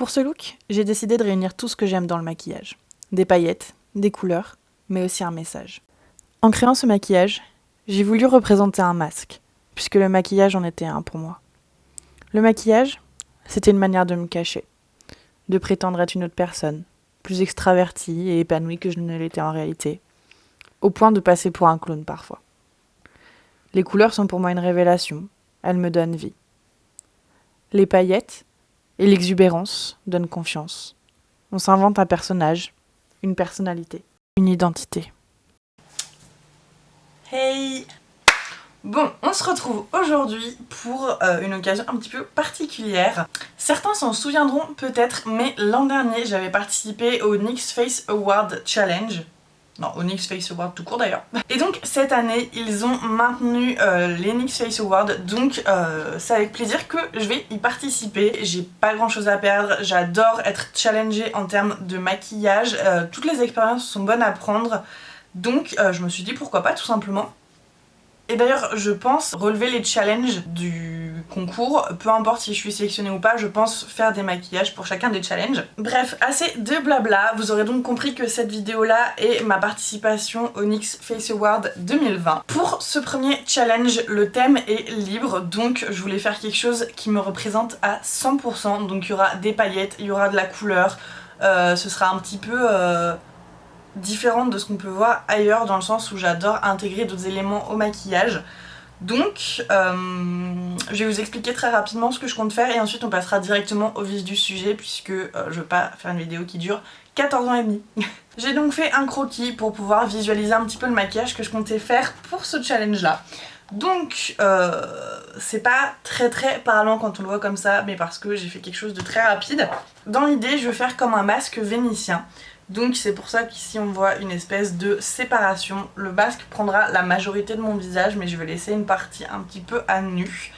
Pour ce look, j'ai décidé de réunir tout ce que j'aime dans le maquillage. Des paillettes, des couleurs, mais aussi un message. En créant ce maquillage, j'ai voulu représenter un masque, puisque le maquillage en était un pour moi. Le maquillage, c'était une manière de me cacher, de prétendre être une autre personne, plus extravertie et épanouie que je ne l'étais en réalité, au point de passer pour un clown parfois. Les couleurs sont pour moi une révélation, elles me donnent vie. Les paillettes et l'exubérance donnent confiance. On s'invente un personnage, une personnalité, une identité. Hey! Bon, on se retrouve aujourd'hui pour une occasion un petit peu particulière. Certains s'en souviendront peut-être, mais l'an dernier, j'avais participé au NYX Face Award Challenge. Non, au NYX Face Award tout court d'ailleurs. Et donc cette année, ils ont maintenu les NYX Face Awards, donc c'est avec plaisir que je vais y participer. J'ai pas grand chose à perdre, j'adore être challengée en termes de maquillage, toutes les expériences sont bonnes à prendre, donc je me suis dit pourquoi pas tout simplement. Et d'ailleurs, je pense relever les challenges du concours, peu importe si je suis sélectionnée ou pas, je pense faire des maquillages pour chacun des challenges. Bref, assez de blabla, vous aurez donc compris que cette vidéo-là est ma participation au NYX Face Award 2020. Pour ce premier challenge, le thème est libre, donc je voulais faire quelque chose qui me représente à 100%, donc il y aura des paillettes, il y aura de la couleur, ce sera un petit peu... différente de ce qu'on peut voir ailleurs, dans le sens où j'adore intégrer d'autres éléments au maquillage. Donc je vais vous expliquer très rapidement ce que je compte faire et ensuite on passera directement au vif du sujet puisque je veux pas faire une vidéo qui dure 14 ans et demi. J'ai donc fait un croquis pour pouvoir visualiser un petit peu le maquillage que je comptais faire pour ce challenge là. Donc c'est pas très parlant quand on le voit comme ça, mais parce que j'ai fait quelque chose de très rapide. Dans l'idée, je veux faire comme un masque vénitien. Donc c'est pour ça qu'ici on voit une espèce de séparation. Le masque prendra la majorité de mon visage, mais je vais laisser une partie un petit peu à nu.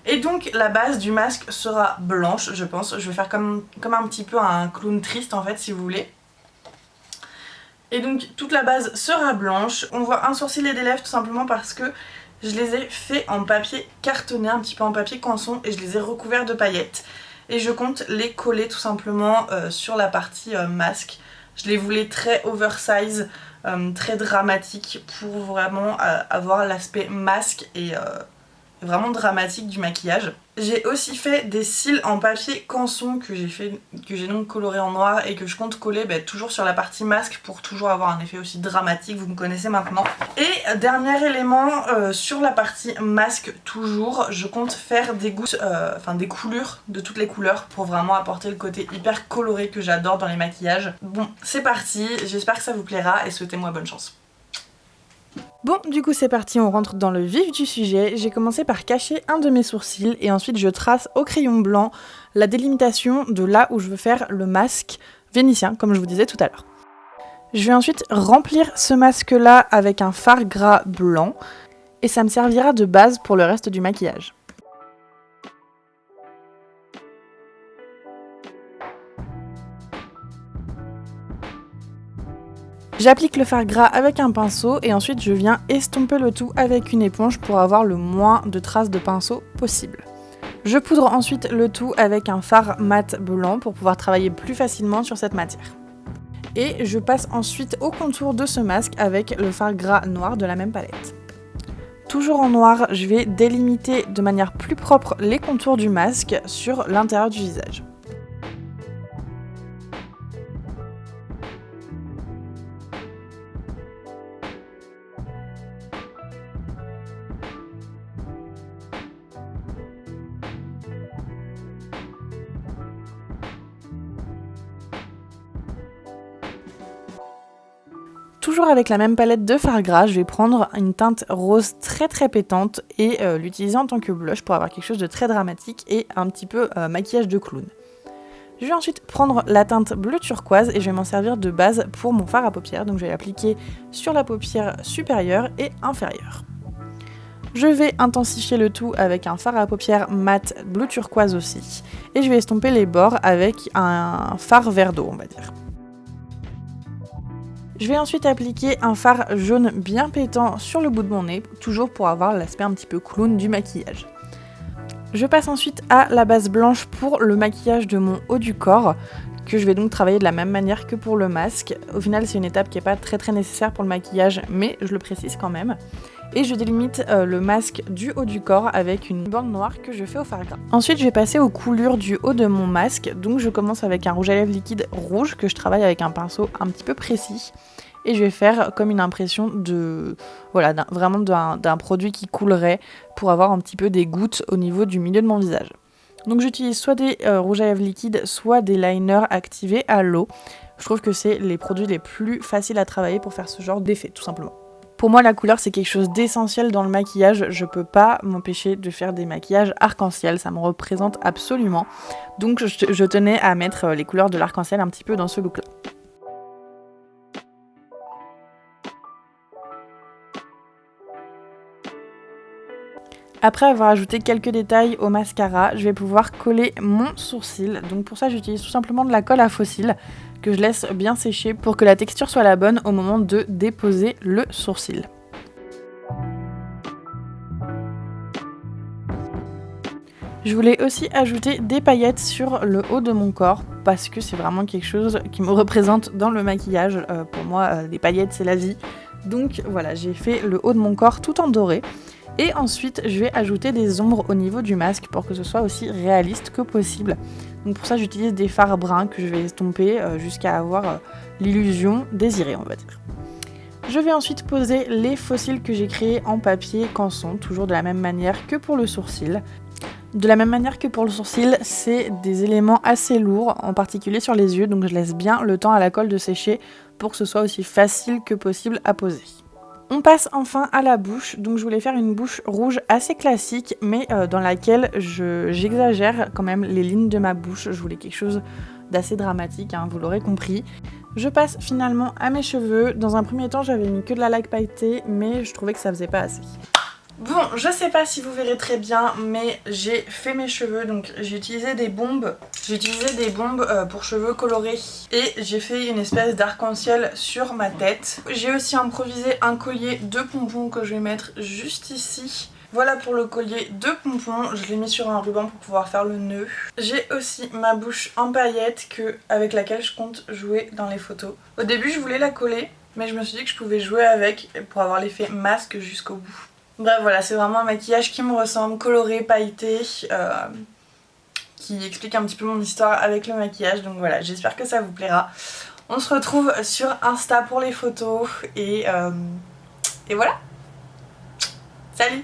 Et donc la base du masque sera blanche, je pense. Je vais faire comme un petit peu un clown triste en fait, si vous voulez. Et donc toute la base sera blanche. On voit un sourcil et des lèvres tout simplement parce que je les ai fait en papier cartonné, un petit peu en papier canson, et je les ai recouverts de paillettes. Et je compte les coller tout simplement sur la partie masque. Je les voulais très oversize, très dramatique pour vraiment avoir l'aspect masque et vraiment dramatique du maquillage. J'ai aussi fait des cils en papier canson que j'ai donc coloré en noir et que je compte coller toujours sur la partie masque pour toujours avoir un effet aussi dramatique, vous me connaissez maintenant. Et dernier élément, sur la partie masque toujours, je compte faire des gousses, des coulures de toutes les couleurs pour vraiment apporter le côté hyper coloré que j'adore dans les maquillages. Bon, c'est parti, j'espère que ça vous plaira et souhaitez-moi bonne chance. Bon, du coup c'est parti, on rentre dans le vif du sujet. J'ai commencé par cacher un de mes sourcils et ensuite je trace au crayon blanc la délimitation de là où je veux faire le masque vénitien, comme je vous disais tout à l'heure. Je vais ensuite remplir ce masque-là avec un fard gras blanc et ça me servira de base pour le reste du maquillage. J'applique le fard gras avec un pinceau et ensuite je viens estomper le tout avec une éponge pour avoir le moins de traces de pinceau possible. Je poudre ensuite le tout avec un fard mat blanc pour pouvoir travailler plus facilement sur cette matière. Et je passe ensuite au contour de ce masque avec le fard gras noir de la même palette. Toujours en noir, je vais délimiter de manière plus propre les contours du masque sur l'intérieur du visage. Toujours avec la même palette de fard gras, je vais prendre une teinte rose très pétante et l'utiliser en tant que blush pour avoir quelque chose de très dramatique et un petit peu maquillage de clown. Je vais ensuite prendre la teinte bleu turquoise et je vais m'en servir de base pour mon fard à paupières. Donc je vais l'appliquer sur la paupière supérieure et inférieure. Je vais intensifier le tout avec un fard à paupières mat bleu turquoise aussi. Et je vais estomper les bords avec un fard vert d'eau, on va dire. Je vais ensuite appliquer un fard jaune bien pétant sur le bout de mon nez, toujours pour avoir l'aspect un petit peu clown du maquillage. Je passe ensuite à la base blanche pour le maquillage de mon haut du corps, que je vais donc travailler de la même manière que pour le masque. Au final, c'est une étape qui n'est pas très nécessaire pour le maquillage, mais je le précise quand même. Et je délimite le masque du haut du corps avec une bande noire que je fais au fard gras. Ensuite, je vais passer aux coulures du haut de mon masque. Donc je commence avec un rouge à lèvres liquide rouge que je travaille avec un pinceau un petit peu précis. Et je vais faire comme une impression de, voilà, vraiment d'un produit qui coulerait pour avoir un petit peu des gouttes au niveau du milieu de mon visage. Donc j'utilise soit des rouges à lèvres liquides, soit des liners activés à l'eau. Je trouve que c'est les produits les plus faciles à travailler pour faire ce genre d'effet, tout simplement. Pour moi, la couleur, c'est quelque chose d'essentiel dans le maquillage. Je peux pas m'empêcher de faire des maquillages arc-en-ciel, ça me représente absolument. Donc je tenais à mettre les couleurs de l'arc-en-ciel un petit peu dans ce look-là. Après avoir ajouté quelques détails au mascara, je vais pouvoir coller mon sourcil. Donc pour ça, j'utilise tout simplement de la colle à faux cils que je laisse bien sécher pour que la texture soit la bonne au moment de déposer le sourcil. Je voulais aussi ajouter des paillettes sur le haut de mon corps parce que c'est vraiment quelque chose qui me représente dans le maquillage. Pour moi, les paillettes, c'est la vie. Donc voilà, j'ai fait le haut de mon corps tout en doré. Et ensuite, je vais ajouter des ombres au niveau du masque pour que ce soit aussi réaliste que possible. Donc pour ça, j'utilise des fards bruns que je vais estomper jusqu'à avoir l'illusion désirée, on va dire. Je vais ensuite poser les faux cils que j'ai créés en papier canson, toujours de la même manière que pour le sourcil. De la même manière que pour le sourcil, c'est des éléments assez lourds, en particulier sur les yeux, donc je laisse bien le temps à la colle de sécher pour que ce soit aussi facile que possible à poser. On passe enfin à la bouche, donc je voulais faire une bouche rouge assez classique, mais dans laquelle j'exagère quand même les lignes de ma bouche. Je voulais quelque chose d'assez dramatique, hein, vous l'aurez compris. Je passe finalement à mes cheveux. Dans un premier temps, j'avais mis que de la laque pailletée, mais je trouvais que ça faisait pas assez. Bon, je sais pas si vous verrez très bien, mais j'ai fait mes cheveux, donc j'ai utilisé des bombes. J'ai utilisé des bombes pour cheveux colorés et j'ai fait une espèce d'arc-en-ciel sur ma tête. J'ai aussi improvisé un collier de pompons que je vais mettre juste ici. Voilà pour le collier de pompons, je l'ai mis sur un ruban pour pouvoir faire le nœud. J'ai aussi ma bouche en paillettes avec laquelle je compte jouer dans les photos. Au début je voulais la coller, mais je me suis dit que je pouvais jouer avec pour avoir l'effet masque jusqu'au bout. Bref voilà, c'est vraiment un maquillage qui me ressemble, coloré, pailleté, qui explique un petit peu mon histoire avec le maquillage. Donc voilà, j'espère que ça vous plaira. On se retrouve sur Insta pour les photos et voilà. Salut!